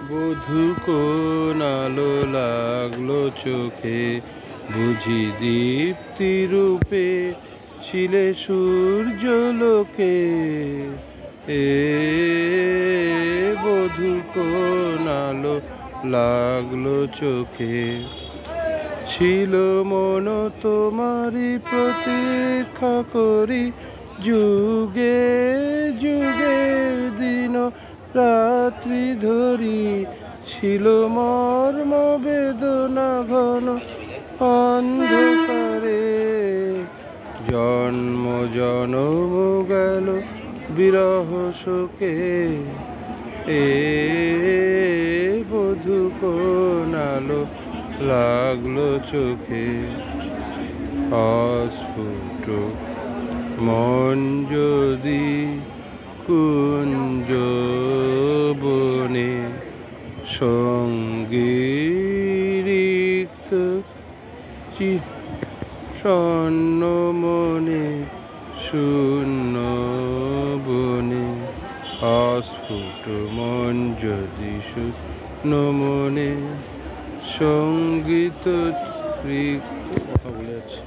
বধূ কোন আলো লাগলো চোখে, বুঝি দীপ্তি রূপে ছিলে সূর্য লোকে। এ বধূ কোন আলো লাগলো চোখে, ছিল মন তোমারই প্রতীক্ষা করি, যুগে যুগে দিন রাত্রি ধরি। ছিল মর্ম বেদনা ঘন অন্ধকারে, জন্ম জনম গেল বিরহ শোকে। এ বধূ কোন আলো লাগলো চোখে, অস্ফুট মন যদি কুঞ্জ বনে, সঙ্গীরিক্ত শূন্য মনে, শূন্য বনে। অস্ফুট মন যদি শূন্য মনে, সঙ্গীত রিক্ত কথা বলে আছে।